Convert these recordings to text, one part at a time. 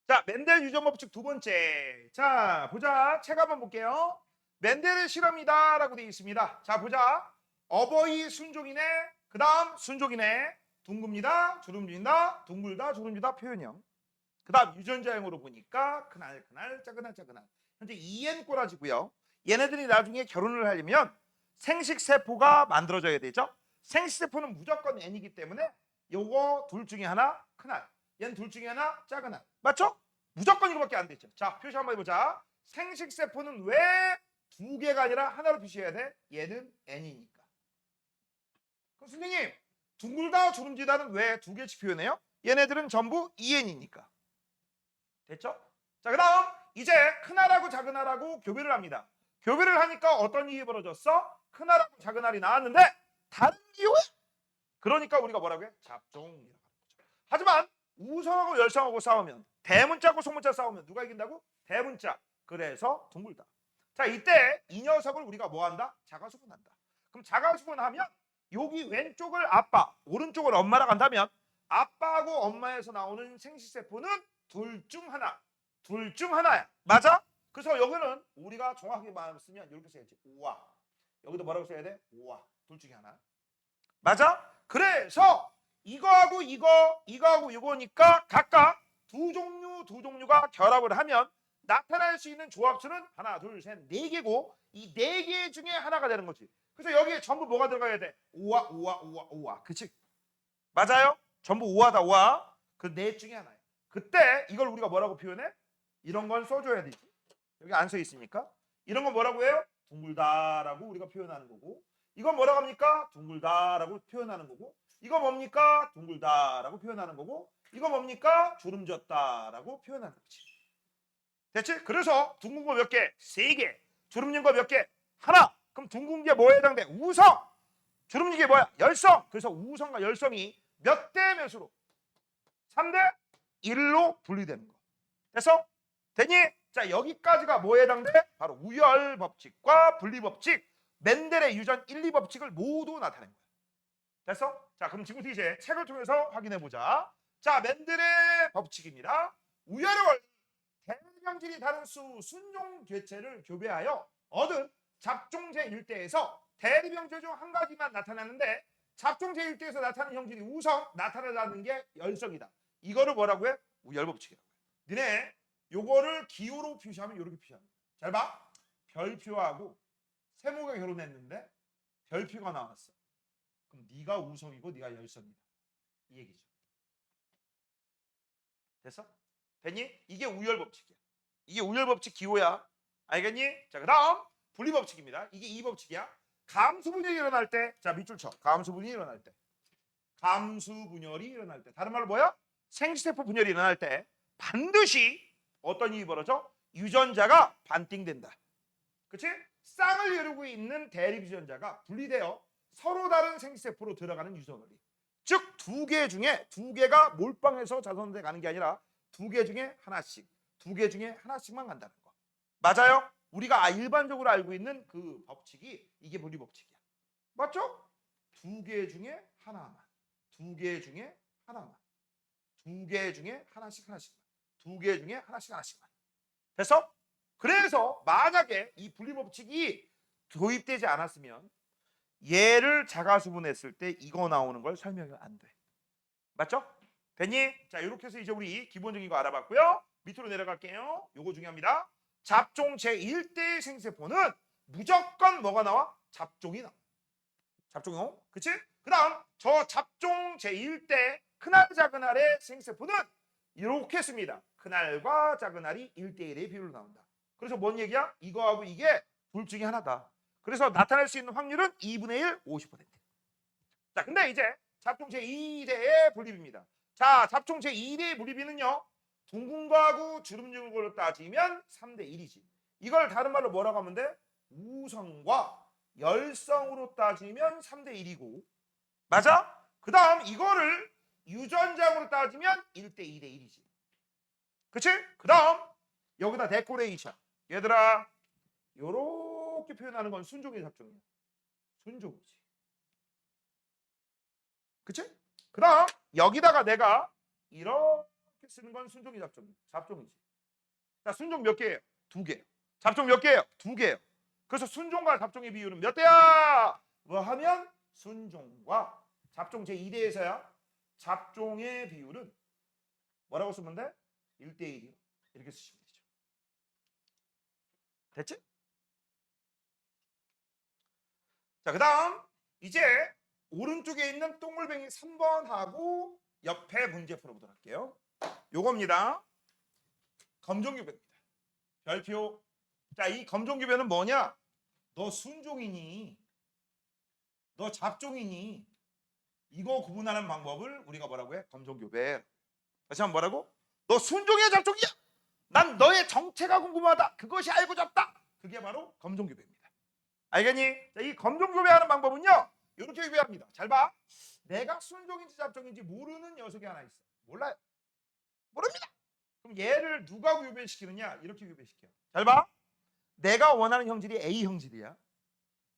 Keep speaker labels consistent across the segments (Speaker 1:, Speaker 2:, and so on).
Speaker 1: 자, 멘델 유전 법칙 두 번째. 자, 보자. 책 한번 볼게요. 멘델의 실험이다라고 되어 있습니다. 자, 보자. 어버이 순종이네. 그다음 순종이네. 둥굽니다. 주름진다. 둥글다. 주름지다. 표현형. 그다음 유전자형으로 보니까 그날 짜그날 짜그날. 현재 EN 꼬라지고요. 얘네들이 나중에 결혼을 하려면 생식세포가 만들어져야 되죠. 생식세포는 무조건 N이기 때문에 요거 둘 중에 하나 큰알, 얘는 둘 중에 하나 작은알. 맞죠? 무조건 이거밖에 안 되죠. 자, 표시 한번 해보자. 생식세포는 왜 두 개가 아니라 하나로 표시해야 돼? 얘는 N이니까. 그럼 선생님, 둥글다 주름지다는 왜 두 개씩 표현해요? 얘네들은 전부 EN이니까. 됐죠? 자, 그 다음 이제 큰알하고 작은알하고 교배를 합니다. 교배를 하니까 어떤 일이 벌어졌어? 큰알하고 작은알이 나왔는데 다른 기호에? 그러니까 우리가 뭐라고 해? 잡종이라고 하는 거죠. 하지만 우성하고 열성하고 싸우면, 대문자하고 소문자 싸우면 누가 이긴다고? 대문자. 그래서 둥글다. 자, 이때 이 녀석을 우리가 뭐 한다? 자가수분한다. 그럼 자가수분하면 여기 왼쪽을 아빠, 오른쪽을 엄마라고 한다면 아빠하고 엄마에서 나오는 생식세포는 둘 중 하나. 둘 중 하나야. 맞아? 그래서 여기는 우리가 정확하게 말하면 쓰면 이렇게 써야지. 우와. 여기도 뭐라고 써야 돼? 우와. 둘 중에 하나. 맞아? 그래서 이거하고 이거하고 이거니까 각각 두 종류가 결합을 하면 나타날 수 있는 조합수는 하나, 둘, 셋, 네 개고 이 네 개 중에 하나가 되는 거지. 그래서 여기에 전부 뭐가 들어가야 돼? 우와. 그치? 맞아요? 전부 우하다, 우하. 그 네 중에 하나야. 그때 이걸 우리가 뭐라고 표현해? 이런 건 써줘야 되지. 여기 안 써 있으니까. 이런 건 뭐라고 해요? 둥글다라고 우리가 표현하는 거고. 이건 뭐라고 합니까? 둥글다라고 표현하는 거고. 이거 뭡니까? 둥글다라고 표현하는 거고. 이거 뭡니까? 주름졌다라고 표현하는 거지. 됐지? 그래서 둥근 거 몇 개? 세 개. 주름진 거 몇 개? 하나. 그럼 둥근 게 뭐에 해당돼? 우성. 주름진 게 뭐야? 열성. 그래서 우성과 열성이 몇 대 몇으로? 3대 1로 분리되는 거. 됐어? 됐니? 자, 여기까지가 뭐에 해당돼? 바로 우열 법칙과 분리 법칙, 멘델의 유전 1, 2 법칙을 모두 나타낸 거야. 됐어? 자, 그럼 지금부터 이제 책을 통해서 확인해 보자. 자, 멘델의 법칙입니다. 우열의 원리, 대명질이 다른 수 순종 괴체를 교배하여 얻은 잡종 제1대에서 대리병질 중 한 가지만 나타나는데 잡종 제1대에서 나타나는 형질이 우성, 나타나는 게 열성이다. 이거를 뭐라고 해? 우열 법칙이라고 해. 니네 요거를 기호로 표시하면 이렇게 표시합니다. 잘 봐. 별표하고 세모가 결혼했는데 별표가 나왔어. 그럼 네가 우성이고 네가 열성이다. 이 얘기죠. 됐어? 됐니? 이게 우열 법칙이야. 이게 우열 법칙 기호야. 알겠니? 자, 그다음 분리 법칙입니다. 이게 이 법칙이야. 감수 분열이 일어날 때, 자, 밑줄 쳐. 감수 분열이 일어날 때. 감수 분열이 일어날 때. 다른 말로 뭐야? 생식세포 분열이 일어날 때 반드시 어떤 일이 벌어져? 유전자가 반띵된다. 그치? 쌍을 이루고 있는 대립 유전자가 분리되어 서로 다른 생식세포로 들어가는 유전원리. 즉, 두 개 중에 두 개가 몰빵해서 자손돼 가는 게 아니라 두 개 중에 하나씩, 두 개 중에 하나씩만 간다는 거. 맞아요? 우리가 일반적으로 알고 있는 그 법칙이 이게 분리 법칙이야. 맞죠? 두 개 중에 하나만, 두 개 중에 하나만, 두 개 중에 하나씩만, 두 개 중에 하나씩만. 됐어? 그래서 만약에 이 분리 법칙이 도입되지 않았으면 얘를 자가수분했을 때 이거 나오는 걸 설명이 안 돼. 맞죠? 됐니? 자, 이렇게 해서 이제 우리 기본적인 거 알아봤고요. 밑으로 내려갈게요. 요거 중요합니다. 잡종 제1대 생세포는 무조건 뭐가 나와? 잡종이 나와. 잡종이요. 그치? 그 다음 저 잡종 제1대 큰알 작은알의 생세포는 이렇게 씁니다. 큰알과 작은알이 1대1의 비율로 나온다. 그래서 뭔 얘기야? 이거하고 이게 둘 중에 하나다. 그래서 나타날 수 있는 확률은 2분의 1, 50%. 자, 근데 이제 잡종 제2대의 분립입니다. 자, 잡종 제2대의 분립이는요. 둥근 거하고 주름진 걸로 따지면 3대 1이지. 이걸 다른 말로 뭐라고 하면 돼? 우성과 열성으로 따지면 3대 1이고. 맞아? 그 다음 이거를 유전자로 따지면 1대 2대 1이지. 그치? 그 다음 여기다 데코레이션. 얘들아, 요렇게 표현하는 건 순종의 잡종이야. 순종이지. 그치? 그 다음 여기다가 내가 이렇게 쓰는 건 순종이 잡종이. 잡종이지. 자, 순종 몇 개예요? 2개. 잡종 몇 개예요? 2개예요. 그래서 순종과 잡종의 비율은 몇 대야? 뭐 하면 순종과 잡종 제2대에서야 잡종의 비율은 뭐라고 쓰면 돼? 1대1이요. 이렇게 쓰시면 되죠. 됐지? 자, 그다음 이제 오른쪽에 있는 동글뱅이 3번하고 옆에 문제 풀어보도록 할게요. 요겁니다. 검정규배입니다. 별표. 자, 이 검정규배는 뭐냐? 너 순종이니? 너 잡종이니? 이거 구분하는 방법을 우리가 뭐라고 해? 검정규배. 다시 한번 뭐라고? 너 순종이야, 잡종이야? 난 너의 정체가 궁금하다. 그것이 알고 잡다. 그게 바로 검정규배입니다. 알겠니? 자, 이 검정규배하는 방법은요. 이렇게 규배합니다. 잘 봐. 내가 순종인지 잡종인지 모르는 녀석이 하나 있어. 몰라요. 모릅니다. 그럼 얘를 누가 규배시키느냐? 이렇게 규배시켜. 잘 봐. 내가 원하는 형질이 A 형질이야.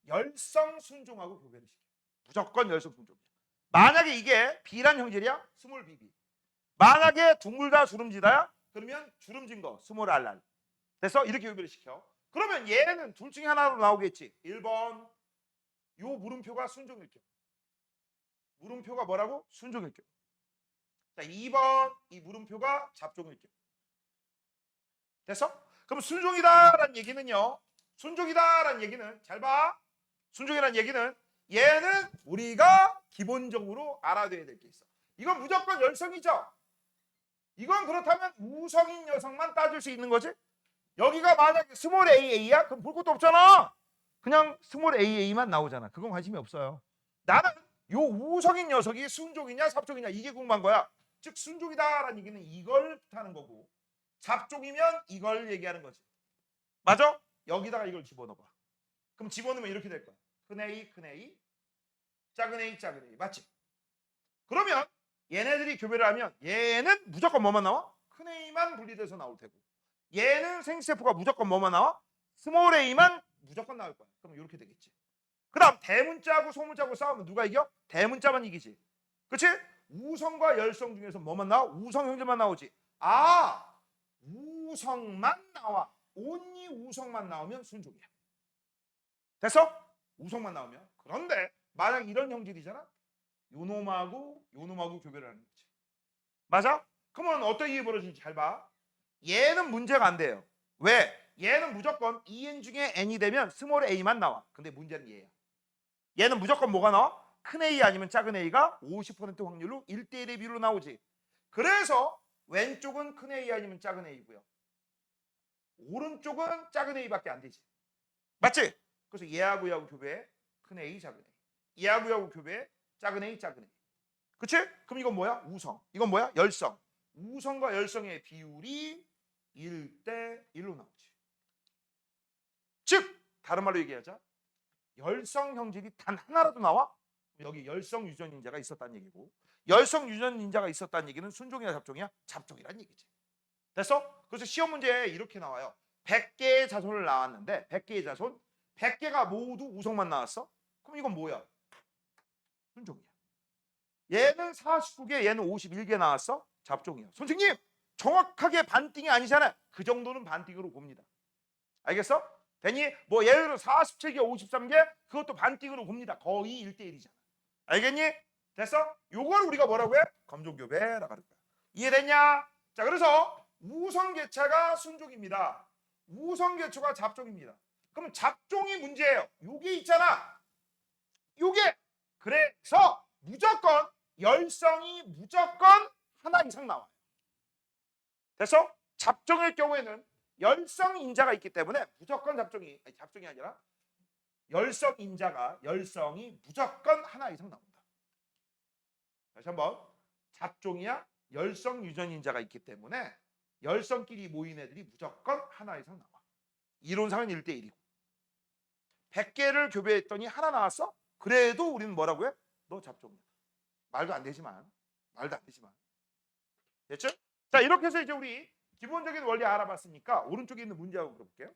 Speaker 1: 열성 순종하고 교배를 시켜. 무조건 열성 순종이야. 만약에 이게 B란 형질이야. 스몰 BB. 만약에 둘 다 주름지다야. 그러면 주름진 거 스몰 RR. 됐어? 이렇게 교배를 시켜. 그러면 얘는 둘 중에 하나로 나오겠지. 1번 요 물음표가 순종일 경우. 물음표가 뭐라고? 순종일 경우. 자, 2번 이 물음표가 잡종일 경우. 됐어? 그럼 순종이다라는 얘기는요. 순종이다라는 얘기는 잘 봐. 순종이라는 얘기는 얘는 우리가 기본적으로 알아둬야 될 게 있어. 이건 무조건 열성이죠. 이건 그렇다면 우성인 녀석만 따질 수 있는 거지. 여기가 만약에 스몰 AA야? 그럼 볼 것도 없잖아. 그냥 스몰 AA만 나오잖아. 그건 관심이 없어요. 나는 요 우성인 녀석이 순종이냐 잡종이냐 이게 궁금한 거야. 즉 순종이다라는 얘기는 이걸 뜻하는 거고 잡종이면 이걸 얘기하는 거지. 맞아? 여기다가 이걸 집어넣어봐. 그럼 집어넣으면 이렇게 될 거야. 큰 A, 큰 A, 작은 A, 작은 A. 맞지? 그러면 얘네들이 교배를 하면 얘는 무조건 뭐만 나와? 큰 A만 분리돼서 나올 테고 얘는 생세포가 무조건 뭐만 나와? 스몰 A만 무조건 나올 거야. 그럼 이렇게 되겠지. 그 다음 대문자하고 소문자하고 싸우면 누가 이겨? 대문자만 이기지. 그치? 우성과 열성 중에서 뭐만 나와? 우성 형질만 나오지. 아, 우성만 나와. 온리 우성만 나오면 순종이야. 됐어? 우성만 나오면. 그런데 만약 이런 형질이잖아. 요놈하고 교배를 하는 거지. 맞아? 그러면 어떤 일이 벌어질지 잘 봐. 얘는 문제가 안 돼요. 왜? 얘는 무조건 EN 중에 N이 되면 스몰 A만 나와. 근데 문제는 얘야. 얘는 무조건 뭐가 나와? 큰 A 아니면 작은 A가 50% 확률로 1대1의 비율로 나오지. 그래서 왼쪽은 큰 A 아니면 작은 A고요. 오른쪽은 작은 A밖에 안 되지. 맞지? 그래서 얘하고 얘하고 교배 큰 A 작은 A. 얘하고 얘하고 교배 작은 A 작은 A. 그치? 그럼 이건 뭐야? 우성. 이건 뭐야? 열성. 우성과 열성의 비율이 1대1로 나오지. 즉 다른 말로 얘기하자. 열성 형질이 단 하나라도 나와? 여기 열성 유전 인자가 있었다는 얘기고 열성 유전 인자가 있었다는 얘기는 순종이야 잡종이야? 잡종이란 얘기지. 됐어? 그래서 시험 문제에 이렇게 나와요. 100개의 자손을 나왔는데 100개의 자손 100개가 모두 우성만 나왔어? 그럼 이건 뭐야? 순종이야. 얘는 49개 얘는 51개 나왔어? 잡종이야. 선생님 정확하게 반띵이 아니잖아. 그 정도는 반띵으로 봅니다. 알겠어? 되니? 뭐 예를 들어 47개 53개 그것도 반띵으로 봅니다. 거의 1대1이잖아. 알겠니? 됐어? 요걸 우리가 뭐라고 해? 검종교배라고 하는 거야. 이해됐냐? 자, 그래서 우성개체가 순종입니다. 우성개체가 잡종입니다. 그럼 잡종이 문제예요. 요게 있잖아. 요게. 그래서 무조건 열성이 무조건 하나 이상 나와요. 됐어? 잡종일 경우에는 열성 인자가 있기 때문에 무조건 잡종이 아니라 열성 인자가 열성이 무조건 하나 이상 나온다. 다시 한번 잡종이야 열성 유전 인자가 있기 때문에 열성끼리 모인 애들이 무조건 하나 이상 나와. 이론상은 1대1이고 100개를 교배했더니 하나 나왔어? 그래도 우리는 뭐라고 해? 너 잡종이야. 말도 안 되지만 됐죠? 자, 이렇게 해서 이제 우리 기본적인 원리 알아봤으니까 오른쪽에 있는 문제하고 물어볼게요.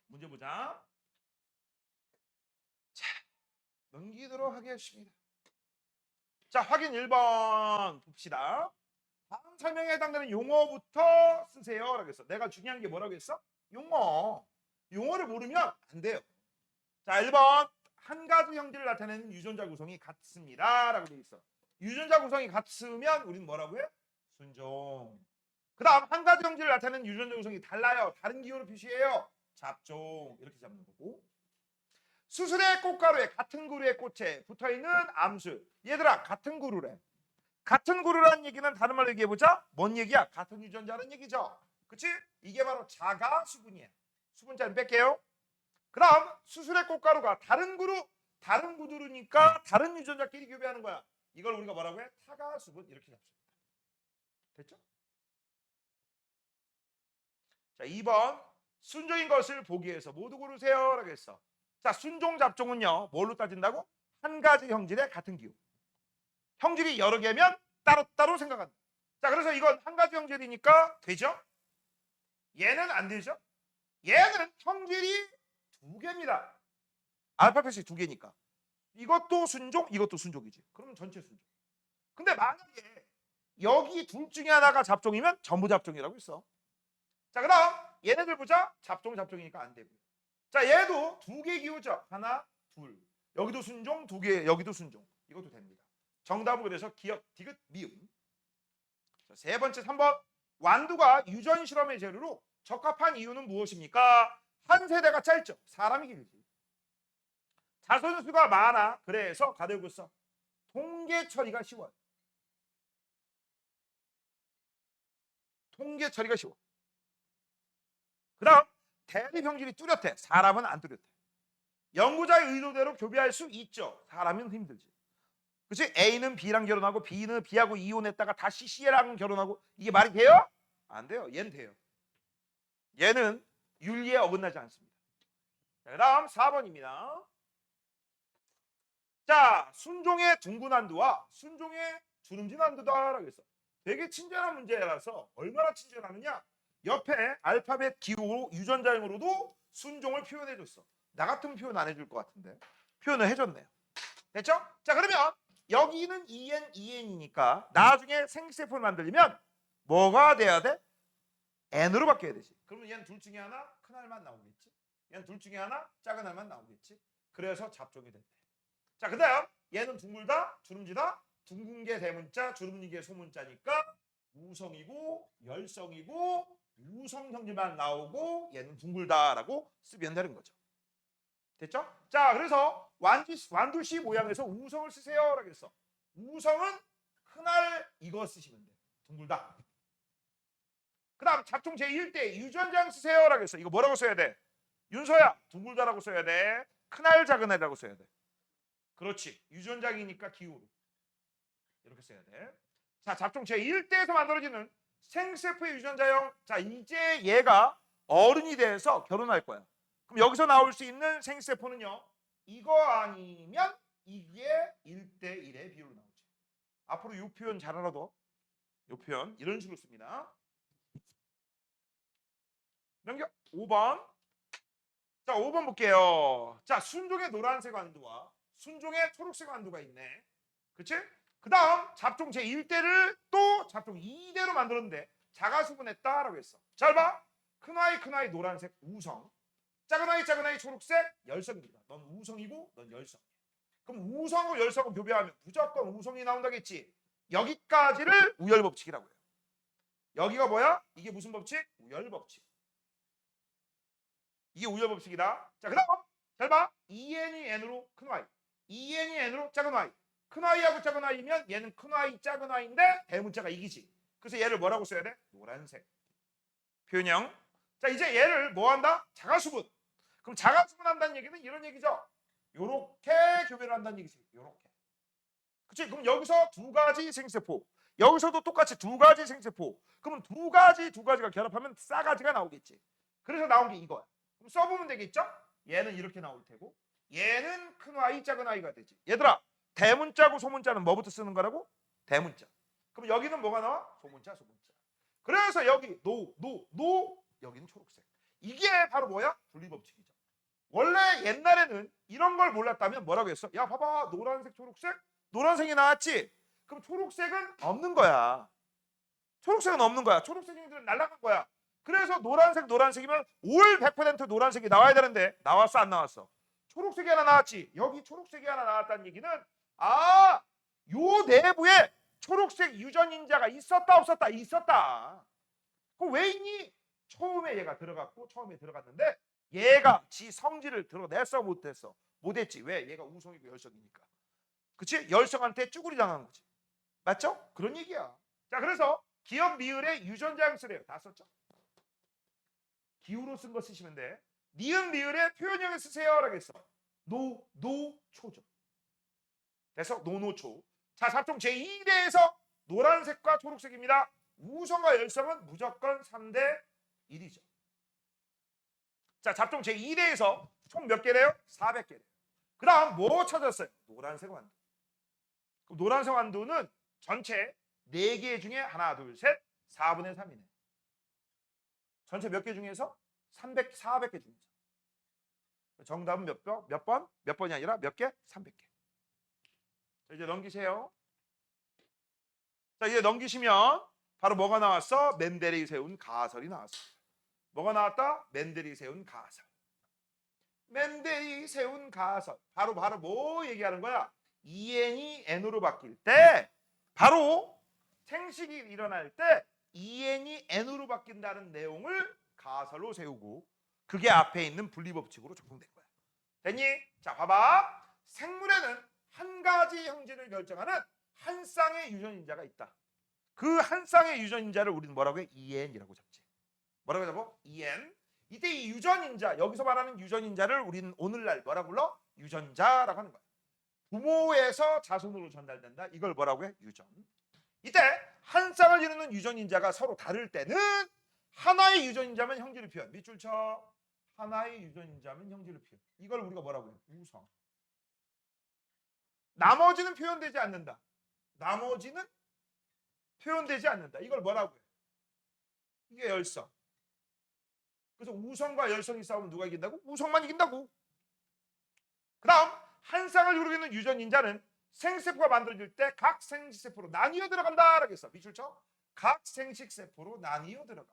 Speaker 1: 문제 보자. 자, 넘기도록 하겠습니다. 자, 확인 1번 봅시다. 다음 설명에 해당되는 용어부터 쓰세요 라고 했어. 내가 중요한 게 뭐라고 했어? 용어. 용어를 모르면 안 돼요. 자, 1번 한 가지 형질을 나타내는 유전자 구성이 같습니다 라고 돼 있어. 유전자 구성이 같으면 우리는 뭐라고 해? 순종. 그 다음 한 가지 형질을 나타내는 유전자 구성이 달라요. 다른 기호로 표시해요. 잡종. 이렇게 잡는 거고. 수술의 꽃가루에 같은 그루의 꽃에 붙어있는 암수. 얘들아 같은 그루래. 같은 그루라는 얘기는 다른 말로 얘기해보자. 뭔 얘기야? 같은 유전자라는 얘기죠. 그치? 이게 바로 자가 수분이야. 수분자는 뺄게요. 그 다음 수술의 꽃가루가 다른 그루니까 다른 유전자끼리 교배하는 거야. 이걸 우리가 뭐라고 해? 타가 수분. 이렇게 잡습니다. 됐죠? 자, 2번 순종인 것을 보기 위해서 모두 고르세요 라고 했어. 자, 순종 잡종은요 뭘로 따진다고? 한 가지 형질의 같은 기호. 형질이 여러 개면 따로따로 생각한다. 자, 그래서 이건 한 가지 형질이니까 되죠? 얘는 안 되죠? 얘는 형질이 두 개입니다. 알파벳이 두 개니까 이것도 순종, 이것도 순종이지. 그러면 전체 순종. 근데 만약에 여기 둘 중에 하나가 잡종이면 전부 잡종이라고 했어. 자, 그 다음 얘네들 보자. 잡종이니까 안 되고요. 자, 얘도 두 개 기호죠. 하나, 둘. 여기도 순종, 두 개, 여기도 순종. 이것도 됩니다. 정답은 그래서 기역, 디귿, 미음. 자, 세 번째 3번. 완두가 유전 실험의 재료로 적합한 이유는 무엇입니까? 한 세대가 짧죠. 사람이 길지. 자손 수가 많아. 그래서 가대고 써. 통계 처리가 쉬워요. 통계 처리가 쉬워. 그 다음 대립 형질이 뚜렷해. 사람은 안 뚜렷해. 연구자의 의도대로 교배할 수 있죠. 사람은 힘들지. 그치? A는 B랑 결혼하고 B는 B하고 이혼했다가 다시 C랑 결혼하고 이게 말이 돼요? 안 돼요. 얘는 돼요. 얘는 윤리에 어긋나지 않습니다. 그 다음 4번입니다. 자, 순종의 둥근한두와 순종의 주름진한두다라고 했어. 되게 친절한 문제라서 얼마나 친절하느냐. 옆에 알파벳 기호 유전자형으로도 순종을 표현해줬어. 나 같으면 표현 안 해줄 것 같은데 표현을 해줬네요. 됐죠? 자, 그러면 여기는 EN이니까 나중에 생세포를 만들려면 뭐가 돼야 돼? N으로 바뀌어야 되지. 그러면 얘는 둘 중에 하나 큰 알만 나오겠지. 얘는 둘 중에 하나 작은 알만 나오겠지. 그래서 잡종이 된대. 자, 그 다음 얘는 둥글다, 주름지다, 둥근게 대문자, 주름지게 소문자니까 우성이고 열성이고 유성 형질만 나오고 얘는 둥글다라고 쓰면 되는 거죠. 됐죠? 자, 그래서 완두씨 모양에서 우성을 쓰세요 라고 했어. 우성은 큰알 이거 쓰시면 돼. 둥글다. 그 다음 잡종 제1대 유전자형 쓰세요 라고 했어. 이거 뭐라고 써야 돼? 윤서야 둥글다라고 써야 돼. 큰알 작은알이라고 써야 돼. 그렇지. 유전자이니까 기호로 이렇게 써야 돼. 자, 잡종 제1대에서 만들어지는 생세포의 유전자형. 자, 이제 얘가 어른이 돼서 결혼할 거야. 그럼 여기서 나올 수 있는 생세포는요. 이거 아니면 이게 1대1의 비율로 나오지. 앞으로 이 표현 잘 알아둬. 이 표현 이런 식으로 씁니다. 넘겨. 5번. 자, 5번 볼게요. 자, 순종의 노란색 완두와 순종의 초록색 완두가 있네. 그치? 그 다음 잡종 제1대를 또 잡종 2대로 만들었는데 자가수분했다라고 했어. 잘 봐. 큰아이 노란색 우성, 작은아이 초록색 열성입니다. 넌 우성이고 넌 열성. 그럼 우성하고 열성을 교배하면 무조건 우성이 나온다겠지. 여기까지를 우열법칙이라고 해요. 여기가 뭐야? 이게 무슨 법칙? 우열법칙. 이게 우열법칙이다. 자, 그 다음 잘 봐. EN이 N으로 큰아이, EN이 N으로 작은아이. 큰아이하고 작은아이면 얘는 큰아이 작은아이인데 대문자가 이기지. 그래서 얘를 뭐라고 써야 돼? 노란색. 표현형. 자, 이제 얘를 뭐 한다? 자가수분. 그럼 자가수분 한다는 얘기는 이런 얘기죠. 요렇게 교배를 한다는 얘기지. 요렇게. 그치? 그럼 여기서 두 가지 생세포. 여기서도 똑같이 두 가지 생세포. 그러면 두 가지가 결합하면 싸가지가 나오겠지. 그래서 나온 게 이거야. 그럼 써보면 되겠죠? 얘는 이렇게 나올 테고 얘는 큰아이 작은아이가 되지. 얘들아, 대문자고 소문자는 뭐부터 쓰는 거라고? 대문자. 그럼 여기는 뭐가 나와? 소문자. 그래서 여기 노 여기는 초록색. 이게 바로 뭐야? 분리법칙이죠. 원래 옛날에는 이런 걸 몰랐다면 뭐라고 했어? 야, 봐봐, 노란색 초록색? 노란색이 나왔지? 그럼 초록색은 없는 거야. 초록색은 없는 거야. 초록색 형질은 날아간 거야. 그래서 노란색이면 올 100% 노란색이 나와야 되는데 나왔어 안 나왔어? 초록색이 하나 나왔지. 여기 초록색이 하나 나왔다는 얘기는 요 내부에 초록색 유전인자가 있었다 없었다? 있었다. 그럼 왜 있니? 처음에 얘가 들어갔고 처음에 들어갔는데 얘가 지 성질을 드러냈어 못했어? 못했지. 왜? 얘가 우성이고 열성이니까. 그치? 열성한테 쭈구리 당한 거지. 맞죠? 그런 얘기야. 자, 그래서 기역 리을에 유전자형 쓰래요. 다 썼죠? 기후로 쓴 거 쓰시면 돼. 니은 리을에 표현형을 쓰세요 라고 했어. 노초죠. 그래서 노노초. 자, 잡종 제2대에서 노란색과 초록색입니다. 우성과 열성은 무조건 3대 1이죠. 자, 잡종 제2대에서 총 몇 개래요? 400개래요. 그 다음 뭐 찾았어요? 노란색 완두. 그럼 노란색 완두는 전체 4개 중에 하나, 둘, 셋, 4분의 3이네. 전체 몇 개 중에서? 400개 중에서. 정답은 몇 번? 몇 번이 아니라 몇 개? 300개. 자, 이제 넘기세요. 자, 이제 넘기시면 바로 뭐가 나왔어? 맨델이 세운 가설이 나왔어. 뭐가 나왔다? 맨델이 세운 가설. 맨델이 세운 가설. 바로 뭐 얘기하는 거야? EN이 N으로 바뀔 때 바로 생식이 일어날 때 EN이 N으로 바뀐다는 내용을 가설로 세우고 그게 앞에 있는 분리법칙으로 적용된 거야. 됐니? 자, 봐봐. 생물에는 한 가지 형질을 결정하는 한 쌍의 유전인자가 있다. 그 한 쌍의 유전인자를 우리는 뭐라고 해? EN이라고 잡지. 뭐라고 잡어? EN. 이때 이 유전인자, 여기서 말하는 유전인자를 우리는 오늘날 뭐라고 불러? 유전자라고 하는 거야. 부모에서 자손으로 전달된다. 이걸 뭐라고 해? 유전. 이때 한 쌍을 이루는 유전인자가 서로 다를 때는 하나의 유전인자면 형질을 표현. 밑줄 쳐. 하나의 유전인자면 형질을 표현. 이걸 우리가 뭐라고 해? 우성. 나머지는 표현되지 않는다. 나머지는 표현되지 않는다. 이걸 뭐라고 해? 이게 열성. 그래서 우성과 열성이 싸우면 누가 이긴다고? 우성만 이긴다고. 그 다음 한 쌍을 이루고 있는 유전인자는 생식세포가 만들어질 때 각 생식세포로 나뉘어 들어간다라고 했어. 밑줄 쳐. 각 생식세포로 나뉘어 들어가.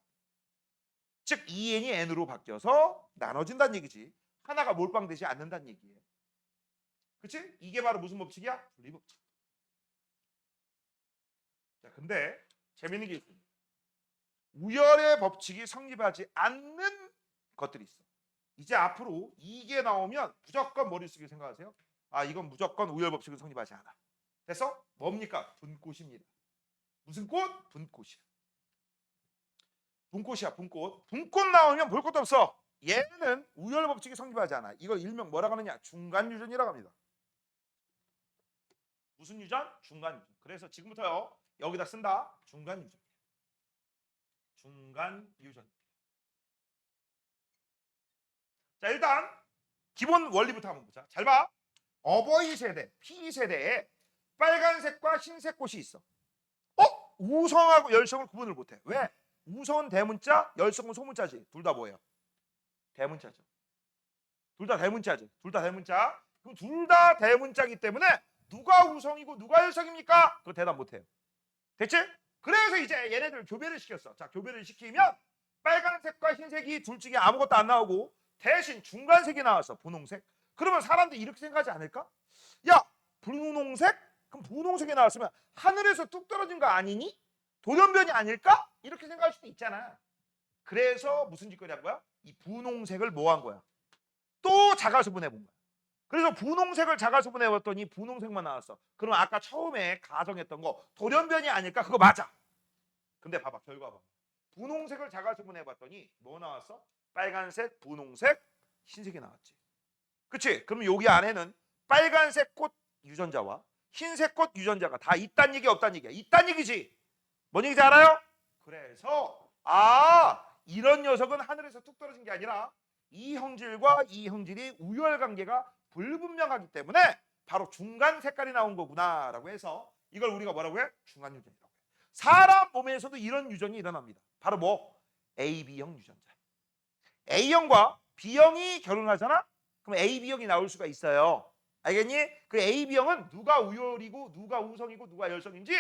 Speaker 1: 즉 EN이 N으로 바뀌어서 나눠진다는 얘기지. 하나가 몰빵되지 않는다는 얘기예요. 그치? 이게 바로 무슨 법칙이야? 분리법칙. 자, 근데 재밌는 게 있습니다. 우열의 법칙이 성립하지 않는 것들이 있어. 이제 앞으로 이게 나오면 무조건 머릿속에 생각하세요. 이건 무조건 우열 법칙은 성립하지 않아. 그래서 뭡니까? 분꽃입니다. 무슨 꽃? 분꽃이야. 분꽃이야, 분꽃. 분꽃 나오면 볼 것도 없어. 얘는 우열 법칙이 성립하지 않아. 이걸 일명 뭐라고 하느냐? 중간 유전이라고 합니다. 무슨 유전? 중간 유전. 그래서 지금부터요. 여기다 쓴다. 중간 유전. 중간 유전. 자, 일단 기본 원리부터 한번 보자. 잘 봐. 어버이 세대, P 세대에 빨간색과 흰색 꽃이 있어. 우성하고 열성을 구분을 못해. 왜? 우성은 대문자, 열성은 소문자지. 둘 다 뭐예요? 대문자죠. 둘 다 대문자지. 둘 다 대문자. 그럼 둘 다 대문자이기 때문에 누가 우성이고 누가 열성입니까? 그거 대답 못해요. 됐지? 그래서 이제 얘네들 교배를 시켰어. 자, 교배를 시키면 빨간색과 흰색이 둘 중에 아무것도 안 나오고 대신 중간색이 나왔어. 분홍색. 그러면 사람들이 이렇게 생각하지 않을까? 야, 분홍색? 그럼 분홍색이 나왔으면 하늘에서 뚝 떨어진 거 아니니? 돌연변이 아닐까? 이렇게 생각할 수도 있잖아. 그래서 무슨 짓거리 한 거야? 이 분홍색을 뭐 한 거야? 또 자가수분해 본 거야. 그래서 분홍색을 자가수분해 봤더니 분홍색만 나왔어. 그럼 아까 처음에 가정했던 거 돌연변이 아닐까? 그거 맞아. 근데 봐봐, 결과 봐. 분홍색을 자가수분해 봤더니 뭐 나왔어? 빨간색, 분홍색, 흰색이 나왔지. 그치? 그럼 여기 안에는 빨간색 꽃 유전자와 흰색 꽃 유전자가 다 있단 얘기 없단 얘기야? 있단 얘기지. 뭔 얘기인지 알아요? 그래서 이런 녀석은 하늘에서 뚝 떨어진 게 아니라 이 형질과 이 형질이 우열 관계가 불분명하기 때문에 바로 중간 색깔이 나온 거구나라고 해서 이걸 우리가 뭐라고 해? 중간 유전이라고 해. 사람 몸에서도 이런 유전이 일어납니다. 바로 뭐? AB형 유전자. A형과 B형이 결혼하잖아? 그럼 AB형이 나올 수가 있어요. 알겠니? 그 AB형은 누가 우열이고 누가 우성이고 누가 열성인지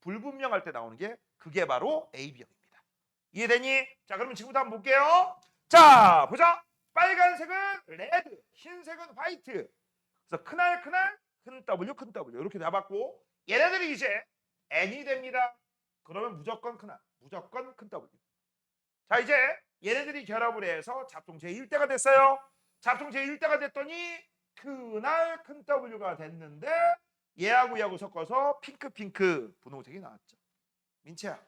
Speaker 1: 불분명할 때 나오는 게 그게 바로 AB형입니다. 이해되니? 자, 그러면 지금부터 한번 볼게요. 자, 보자. 빨간색은 레드, 흰색은 화이트. 그래서 큰알, 큰 W 이렇게 잡았고 얘네들이 이제 N이 됩니다. 그러면 무조건 큰알, 무조건 큰 W. 자, 이제 얘네들이 결합을 해서 잡종 제1대가 됐어요. 잡종 제1대가 됐더니 큰알, 큰 W가 됐는데 얘하고 섞어서 핑크 분홍색이 나왔죠. 민채야,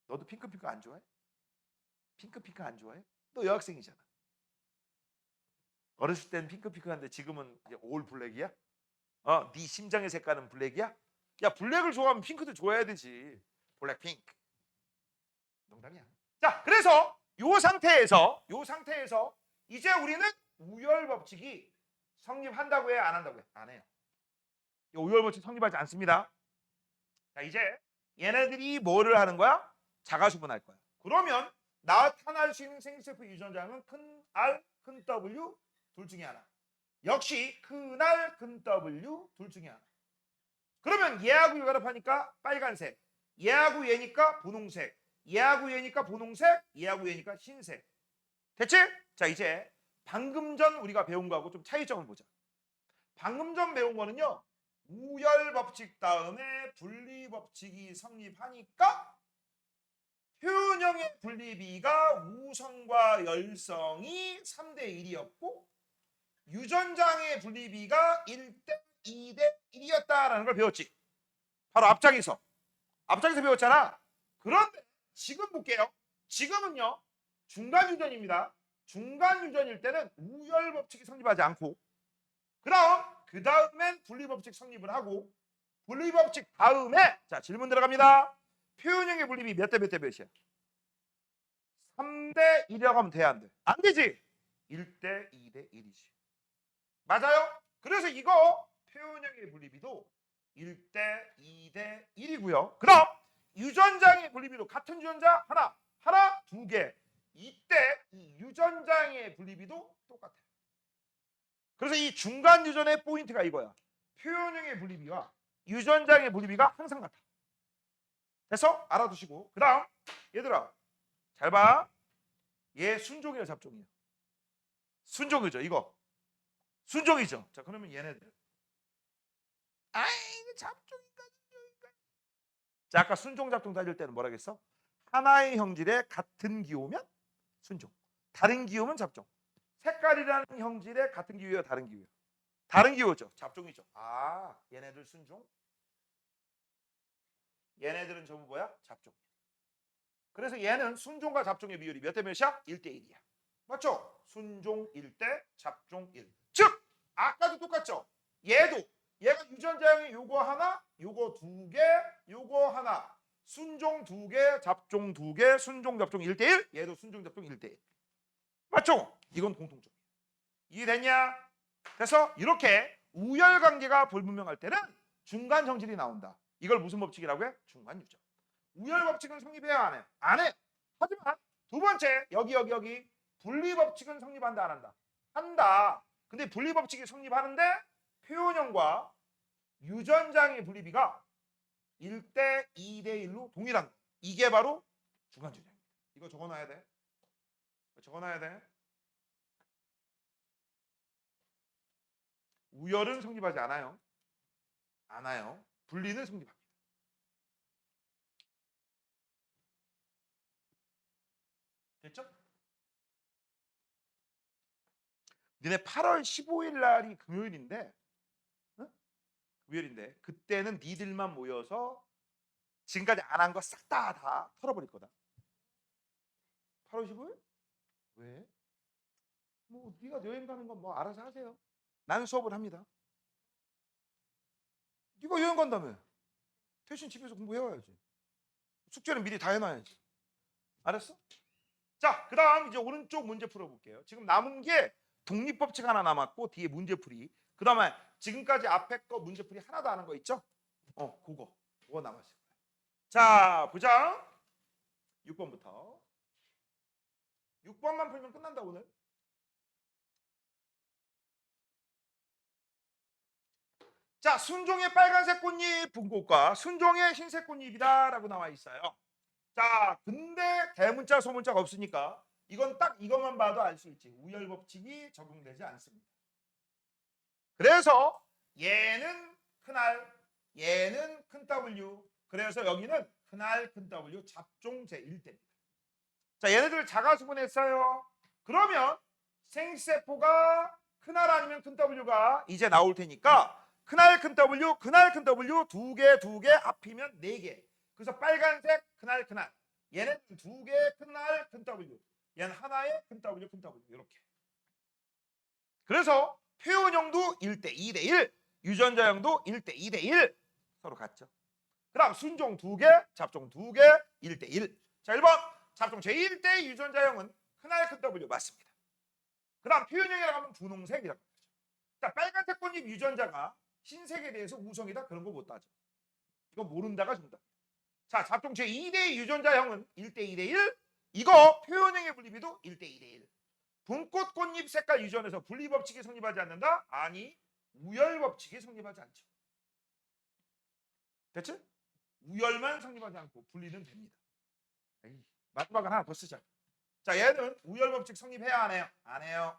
Speaker 1: 너도 핑크 안 좋아해? 핑크 안 좋아해? 너 여학생이잖아. 어렸을 땐 핑크한데 지금은 이제 올 블랙이야? 네 심장의 색깔은 블랙이야? 야, 블랙을 좋아하면 핑크도 좋아해야 되지. 블랙핑크. 농담이야. 자, 그래서 요 상태에서 이제 우리는 우열 법칙이 성립한다고 해요, 안 한다고 해요? 안 해요. 이 우열 법칙 성립하지 않습니다. 자, 이제 얘네들이 뭐를 하는 거야? 자가수분할 거야. 그러면 나타날 수 있는 생리세포 유전자는 큰 R, 큰 W 둘 중에 하나. 역시 큰 R, 큰 W 둘 중에 하나. 그러면 얘하고 결합하니까 빨간색, 얘하고 얘니까 분홍색, 얘하고 얘니까 분홍색, 얘하고 얘니까 흰색. 됐지? 자, 이제 방금 전 우리가 배운 거하고 좀 차이점을 보자. 방금 전 배운 거는요, 우열 법칙 다음에 분리 법칙이 성립하니까 표현형의 분리비가 우성과 열성이 3대 1이었고 유전장의 분리비가 1대 2대 1이었다라는 걸 배웠지. 바로 앞장에서 배웠잖아. 그런데 지금 볼게요. 지금은요, 중간 유전입니다. 중간 유전일 때는 우열 법칙이 성립하지 않고 그 다음엔 분리 법칙 성립을 하고 분리 법칙 다음에 자, 질문 들어갑니다. 표현형의 분리비 몇 대 몇이야? 3대 1이라고 하면 돼, 안 돼? 안 되지. 1대 2대 1이지. 맞아요? 그래서 이거 표현형의 분리비도 1대 2대 1이고요. 그럼 유전장의 분리비도 같은 유전자 하나, 두 개. 이때 이 유전장의 분리비도 똑같아요. 그래서 이 중간 유전의 포인트가 이거야. 표현형의 분리비와 유전장의 분리비가 항상 같아. 됐어? 알아두시고. 그 다음 얘들아 잘 봐. 얘 순종이야 잡종이야? 순종이죠. 이거 순종이죠. 자, 그러면 얘네들 이거 잡종인가 순종인가? 자, 아까 순종 잡종 따질 때는 뭐라 그랬어? 하나의 형질에 같은 기호면 순종, 다른 기호면 잡종. 색깔이라는 형질에 같은 기호야 다른 기호야? 다른 기호죠. 잡종이죠. 얘네들 순종, 얘네들은 전부 뭐야? 잡종. 그래서 얘는 순종과 잡종의 비율이 몇 대 몇이야? 1대 1이야. 맞죠? 순종 1대 잡종 1. 즉 아까도 똑같죠? 얘가 유전자형이 요거 하나, 요거 두 개, 요거 하나. 순종 두 개, 잡종 두 개, 순종 잡종 1대 1. 얘도 순종 잡종 1대 1. 맞죠? 이건 공통점이야. 이해됐냐? 그래서 이렇게 우열 관계가 불분명할 때는 중간 정질이 나온다. 이걸 무슨 법칙이라고 해? 중간 유전. 우열 법칙은 성립해야 안 해? 안 해. 하지만 두 번째 여기 분리 법칙은 성립한다 안 한다? 한다. 근데 분리 법칙이 성립하는데 표현형과 유전장의 분리비가 1대 2대 1로 동일한 거. 이게 바로 중간 유전입니다. 이거 적어놔야 돼. 우열은 성립하지 않아요. 분리는 성립합니다. 됐죠? 니네 8월 15일 날이 금요일인데, 응? 금요일인데 그때는 니들만 모여서 지금까지 안 한 거 싹 다 털어버릴 거다. 8월 15일? 왜? 뭐 네가 여행 가는 건 뭐 알아서 하세요. 나는 수업을 합니다. 네가 여행 간다며. 대신 집에서 공부해와야지. 숙제는 미리 다 해놔야지. 알았어? 자, 그 다음 이제 오른쪽 문제 풀어볼게요. 지금 남은 게 독립법칙 하나 남았고 뒤에 문제풀이. 그 다음에 지금까지 앞에 거 문제풀이 하나도 안 한 거 있죠? 그거 남았을 거야. 자, 보자. 6번부터. 6번만 풀면 끝난다 오늘. 자, 순종의 빨간색 꽃잎 분꽃과 순종의 흰색 꽃잎이다 라고 나와 있어요. 자, 근데 대문자 소문자가 없으니까 이건 딱 이것만 봐도 알 수 있지. 우열 법칙이 적용되지 않습니다. 그래서 얘는 큰 R, 얘는 큰 W. 그래서 여기는 큰 R, 큰 W 잡종 제1대입니다. 자, 얘네들 자가수분했어요. 그러면 생세포가 큰 R 아니면 큰 W가 이제 나올 테니까 큰 R, 큰 W, 큰 R, 큰 W 두 개 합이면 4개. 그래서 빨간색 큰 R, 큰 R. 얘는 두 개 큰 R, 큰 W. 얘는 하나의 큰 W, 큰 W. 이렇게. 그래서 표현형도 1대 2대 1, 유전자형도 1대 2대 1 서로 같죠. 그다음 순종 2개, 잡종 2개, 1대 1. 자, 1번 잡종 제1대 유전자형은 큰 R, 큰 W 맞습니다. 그다음 표현형이라고 하면 분홍색이라고 하죠. 자, 빨간색 꽃잎 유전자가 흰색에 대해서 우성이다 그런 거 못 따져. 이거 모른다가 정답. 자, 잡종 제2대 유전자형은 1대 2대 1. 이거 표현형의 분리비도 1대 2대 1. 분꽃 꽃잎 색깔 유전에서 분리 법칙이 성립하지 않는다? 아니, 우열 법칙이 성립하지 않죠. 됐지? 우열만 성립하지 않고 분리는 됩니다. 에이, 마지막은 하나 더 쓰자. 자, 얘는 우열 법칙 성립해야 안 해요? 안 해요.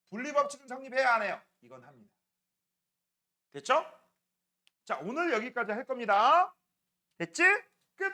Speaker 1: 분리 법칙은 성립해야 안 해요? 이건 합니다. 됐죠? 자, 오늘 여기까지 할 겁니다. 됐지? 끝!